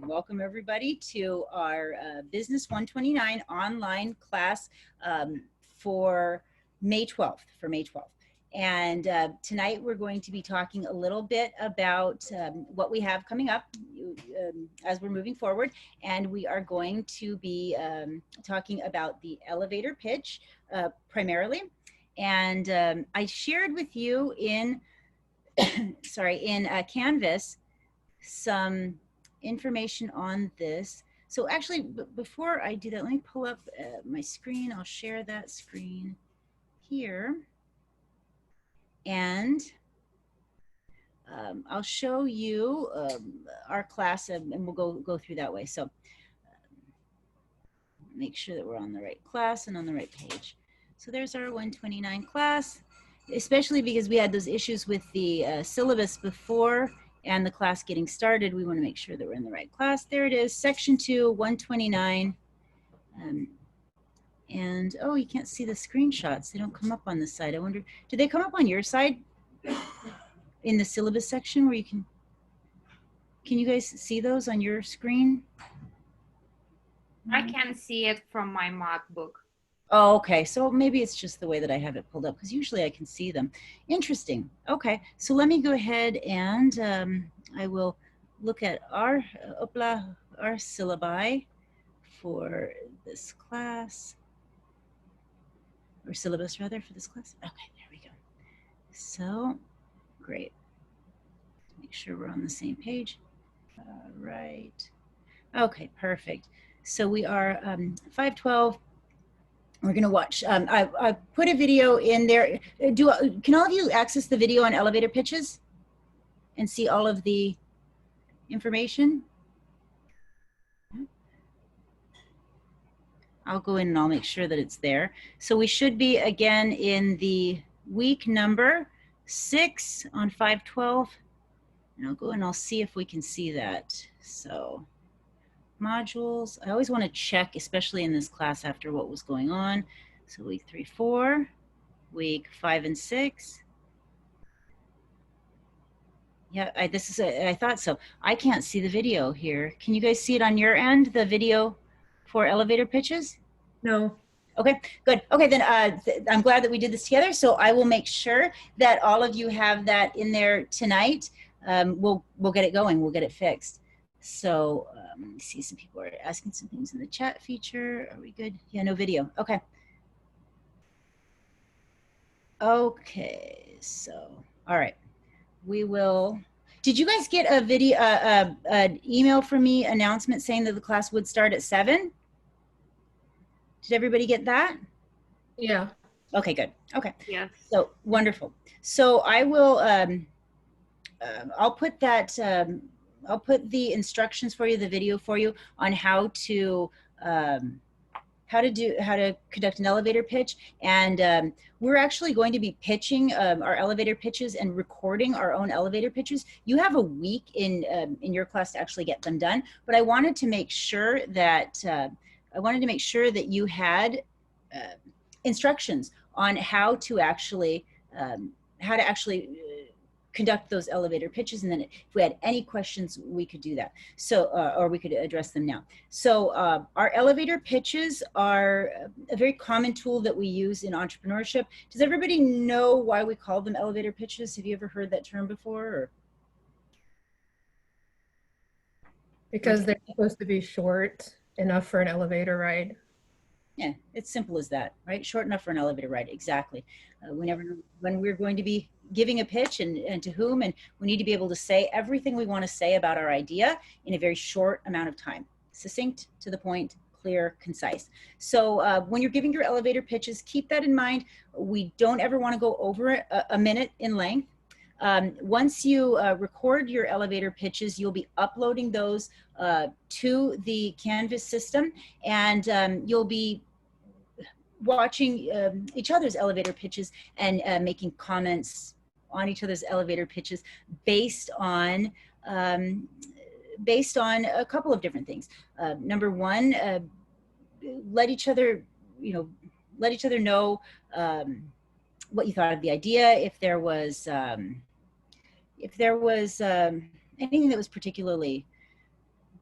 Welcome everybody to our Business 129 online class for May 12th, And tonight we're going to be talking a little bit about what we have coming up as we're moving forward. And we are going to be talking about the elevator pitch primarily. And I shared with you in, in Canvas some information on this. So actually, before I do that, let me pull up my screen. I'll share that screen here. And I'll show you our class, and we'll go through that way. So make sure that we're on the right class and on the right page. So there's our 129 class, especially because we had those issues with the syllabus before and the class getting started. We want to make sure that we're in the right class. There it is, section 2, 129. And oh, you can't see the screenshots. They don't come up on the side. I wonder, do they come up on your side in the syllabus section where you can you guys see those on your screen? I can see it from my MacBook. Oh, okay. So maybe it's just the way that I have it pulled up, because usually I can see them. Interesting. Okay. So let me go ahead and I will look at our syllabi for this class, or syllabus rather, for this class. Okay, there we go. So great. Make sure we're on the same page. All right. Okay, perfect. So we are 512. We're going to watch. I put a video in there. Can all of you access the video on elevator pitches and see all of the information? I'll go in and I'll make sure that it's there. So we should be again in the week number 6 on 512. And I'll go and I'll see if we can see that. So modules, I always want to check, especially in this class after what was going on. So week 3, 4, week 5 and 6. Yeah, I thought so. I can't see the video here. Can you guys see it on your end, the video for elevator pitches? No. Okay, good. Okay, then I'm glad that we did this together. So I will make sure that all of you have that in there tonight. We'll get it going. We'll get it fixed. So let me see, some people are asking some things in the chat feature. Are we good? Yeah, no video. Okay. Okay, so, all right. We will, did you guys get a video, an email from me announcement saying that the class would start at 7? Did everybody get that? Yeah. Okay, good. Okay. Yes. So wonderful. So I will, I'll put that, I'll put the instructions for you, the video for you on how to conduct an elevator pitch. And we're actually going to be pitching our elevator pitches and recording our own elevator pitches. You have a week in your class to actually get them done, but I wanted to make sure that you had instructions on how to actually conduct those elevator pitches, and then if we had any questions, we could do that. So, or we could address them now. So our elevator pitches are a very common tool that we use in entrepreneurship. Does everybody know why we call them elevator pitches? Have you ever heard that term before? Or? Because they're supposed to be short enough for an elevator ride. Yeah, it's simple as that, right? Short enough for an elevator ride, exactly. We never know when we're going to be giving a pitch and to whom, and we need to be able to say everything we want to say about our idea in a very short amount of time. Succinct, to the point, clear, concise. So when you're giving your elevator pitches, keep that in mind. We don't ever want to go over a minute in length. Once you record your elevator pitches, you'll be uploading those to the Canvas system, and you'll be watching each other's elevator pitches and making comments on each other's elevator pitches based on a couple of different things. Number one, let each other know what you thought of the idea. If there was anything that was particularly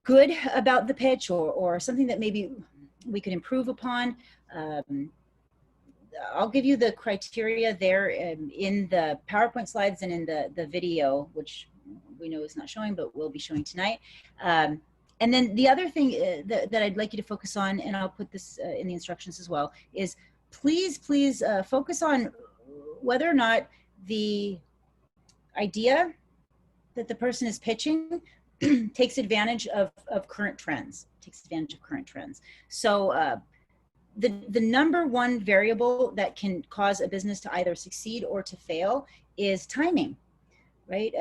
good about the pitch, or something that maybe we could improve upon, I'll give you the criteria there in the PowerPoint slides and in the video, which we know is not showing, but will be showing tonight. And then the other thing that I'd like you to focus on, and I'll put this in the instructions as well, is please focus on whether or not the idea that the person is pitching takes advantage of current trends, So the number one variable that can cause a business to either succeed or to fail is timing, right?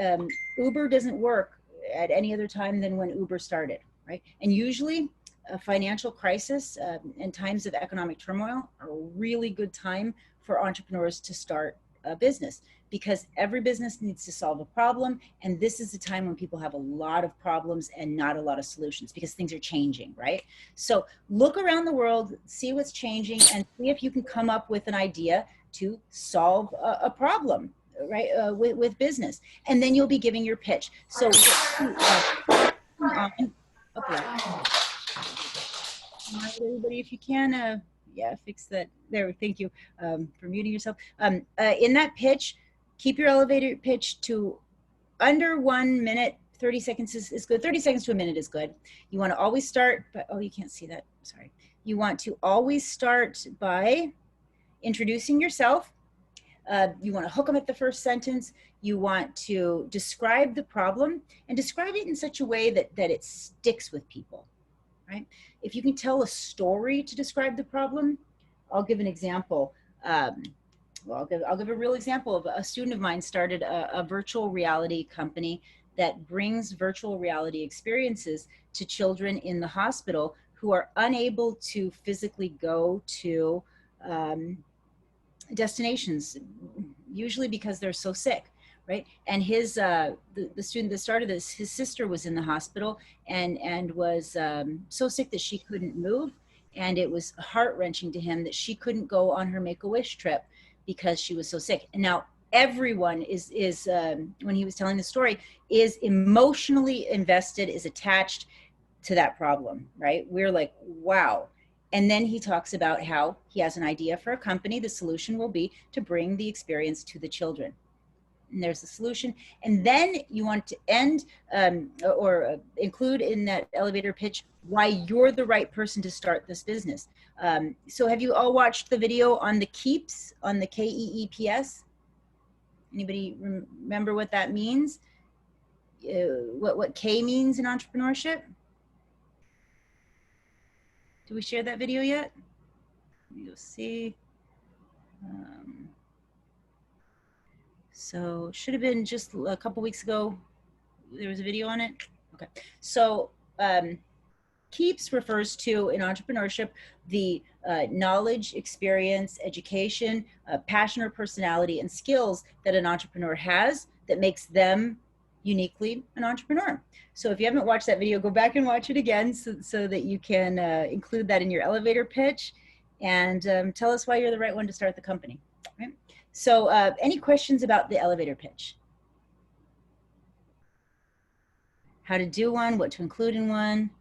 Uber doesn't work at any other time than when Uber started, right? And usually a financial crisis and times of economic turmoil are a really good time for entrepreneurs to start a business, because every business needs to solve a problem. And this is a time when people have a lot of problems and not a lot of solutions, because things are changing, right? So look around the world, see what's changing, and see if you can come up with an idea to solve a problem, right? With business. And then you'll be giving your pitch. So everybody, if you can, yeah, fix that. There, thank you for muting yourself. In that pitch, keep your elevator pitch to under 1 minute. 30 seconds is good. 30 seconds to a minute is good. You want to always start, but oh, you can't see that. Sorry. You want to always start by introducing yourself. You want to hook them at the first sentence. You want to describe the problem and describe it in such a way that it sticks with people, right? If you can tell a story to describe the problem, I'll give an example. Well, I'll give a real example of a student of mine started a virtual reality company that brings virtual reality experiences to children in the hospital who are unable to physically go to destinations, usually because they're so sick, right? And his the student that started this, his sister was in the hospital and was so sick that she couldn't move, and it was heart-wrenching to him that she couldn't go on her Make-A-Wish trip because she was so sick. And now everyone is when he was telling the story, is emotionally invested, is attached to that problem, right? We're like, wow. And then he talks about how he has an idea for a company. The solution will be to bring the experience to the children. And there's the solution. And then you want to end or include in that elevator pitch why you're the right person to start this business. So have you all watched the video on the KEEPS, on the KEEPS? Anybody remember what that means? What K means in entrepreneurship? Did we share that video yet? Let me go see. So should have been just a couple weeks ago. There was a video on it. Okay. So KEEPS refers to, in entrepreneurship, the knowledge, experience, education, passion or personality, and skills that an entrepreneur has that makes them uniquely an entrepreneur. So if you haven't watched that video, go back and watch it again so that you can include that in your elevator pitch and tell us why you're the right one to start the company. Right? So any questions about the elevator pitch? How to do one, what to include in one.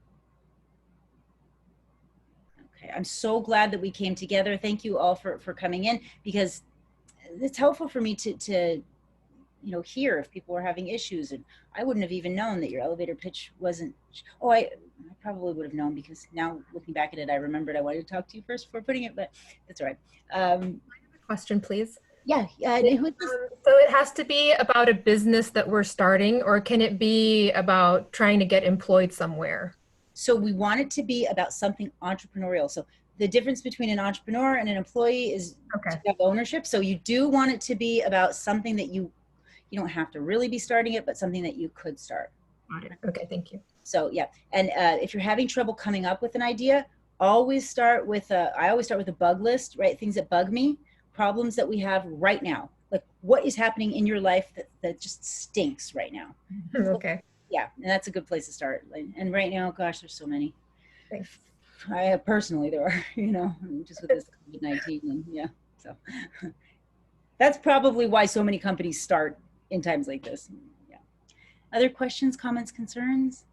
Okay, I'm so glad that we came together. Thank you all for coming in, because it's helpful for me to hear if people are having issues. And I wouldn't have even known that your elevator pitch wasn't, I probably would have known, because now looking back at it, I remembered I wanted to talk to you first before putting it, but that's all right. Question, please. Yeah. So it has to be about a business that we're starting, or can it be about trying to get employed somewhere? So we want it to be about something entrepreneurial. So the difference between an entrepreneur and an employee is to have ownership. So you do want it to be about something that you don't have to really be starting it, but something that you could start. Okay, thank you. So yeah, and if you're having trouble coming up with an idea, always start with I always start with a bug list, right? Things that bug me, problems that we have right now. Like, what is happening in your life that just stinks right now? Okay. Yeah, and that's a good place to start. And right now, gosh, there's so many. Thanks. I personally, there are, just with this COVID-19, and yeah, so that's probably why so many companies start in times like this. Yeah. Other questions, comments, concerns?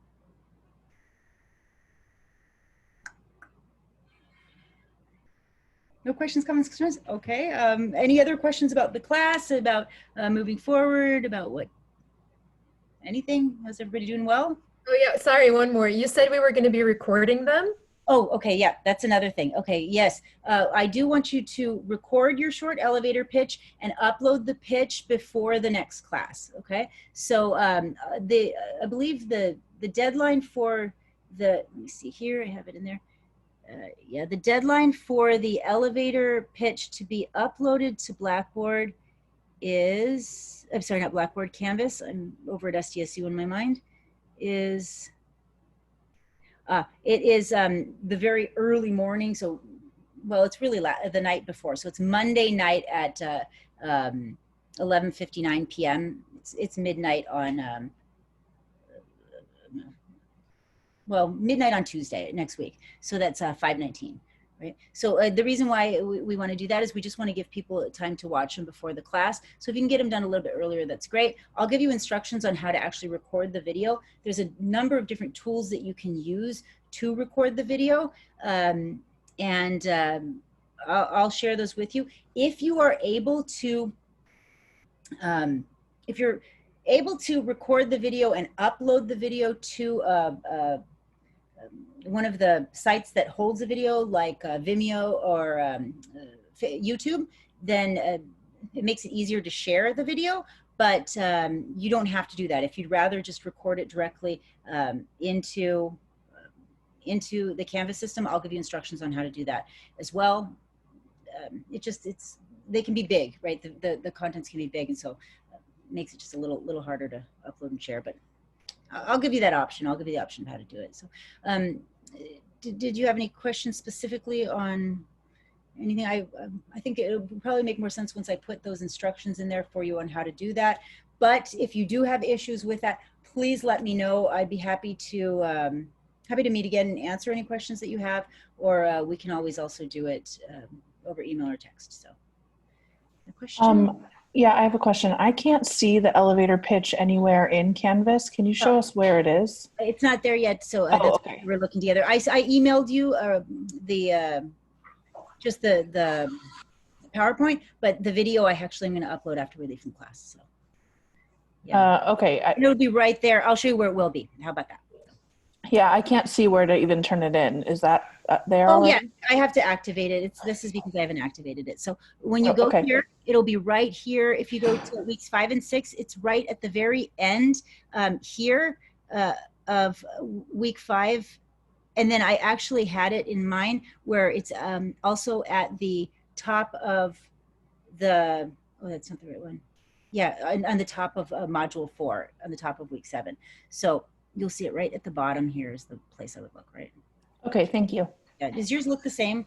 questions, comments, concerns? Okay. Any other questions about the class, about moving forward, about what? Anything? How's everybody doing well? Oh yeah, sorry, one more. You said we were going to be recording them? Oh, okay. Yeah, that's another thing. Okay, yes. I do want you to record your short elevator pitch and upload the pitch before the next class. Okay. So I believe the deadline for let me see here, I have it in there. Yeah, the deadline for the elevator pitch to be uploaded to Blackboard is, I'm sorry, not Blackboard, Canvas. I'm over at SDSU in my mind, is it is the very early morning. So, well, it's really the night before. So it's Monday night at 11:59 p.m. It's midnight on, well, midnight on Tuesday next week. So that's 5/19, right? So the reason why we want to do that is we just want to give people time to watch them before the class. So if you can get them done a little bit earlier, that's great. I'll give you instructions on how to actually record the video. There's a number of different tools that you can use to record the video. I'll share those with you. If you are able to, if you're able to record the video and upload the video to one of the sites that holds a video, like Vimeo or YouTube, then it makes it easier to share the video, but you don't have to do that. If you'd rather just record it directly into the Canvas system, I'll give you instructions on how to do that as well. They can be big, right? The contents can be big, and so it makes it just a little harder to upload and share, but I'll give you that option. I'll give you the option of how to do it. So did you have any questions specifically on anything? I think it would probably make more sense once I put those instructions in there for you on how to do that. But if you do have issues with that, please let me know. I'd be happy to meet again and answer any questions that you have, or we can always also do it over email or text. So a question? Yeah, I have a question. I can't see the elevator pitch anywhere in Canvas. Can you show us where it is? It's not there yet, so that's okay. what we're looking together. I emailed you just the PowerPoint, but the video I actually am going to upload after we leave from class. So yeah, okay. It'll be right there. I'll show you where it will be. How about that? Yeah, I can't see where to even turn it in. Is that there? Oh already? yeah, I have to activate it. This is because I haven't activated it. So when you go here, it'll be right here. If you go to weeks 5 and 6, it's right at the very end here of week 5. And then I actually had it in mind where it's also at the top of the, oh, that's not the right one. Yeah, on the top of module 4, on the top of week 7. So you'll see it right at the bottom here is the place I would look, right? Okay, thank you. Yeah, does yours look the same?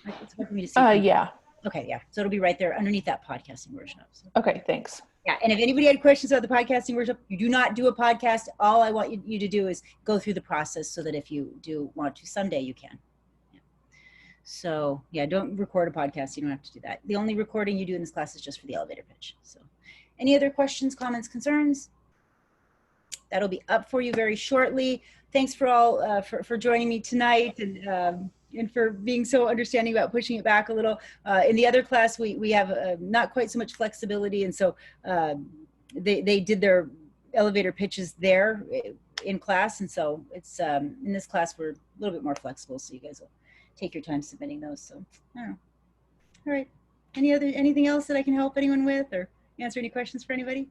It's hard for me to see. Yeah. Okay, yeah. So it'll be right there underneath that podcasting workshop. So. Okay, thanks. Yeah, and if anybody had questions about the podcasting workshop, you do not do a podcast. All I want you to do is go through the process so that if you do want to someday, you can. Yeah. So yeah, don't record a podcast. You don't have to do that. The only recording you do in this class is just for the elevator pitch. So any other questions, comments, concerns? That'll be up for you very shortly. Thanks for all for joining me tonight and for being so understanding about pushing it back a little. In the other class, we have not quite so much flexibility, and so they did their elevator pitches there in class, and so it's in this class we're a little bit more flexible, so you guys will take your time submitting those. So I don't know. All right. Anything else that I can help anyone with or answer any questions for anybody?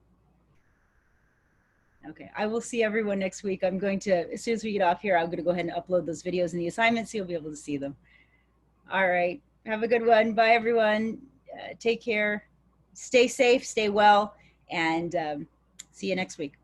Okay, I will see everyone next week. I'm going to, as soon as we get off here, I'm going to go ahead and upload those videos and the assignments so you'll be able to see them. All right, have a good one. Bye, everyone. Take care. Stay safe, stay well, and see you next week.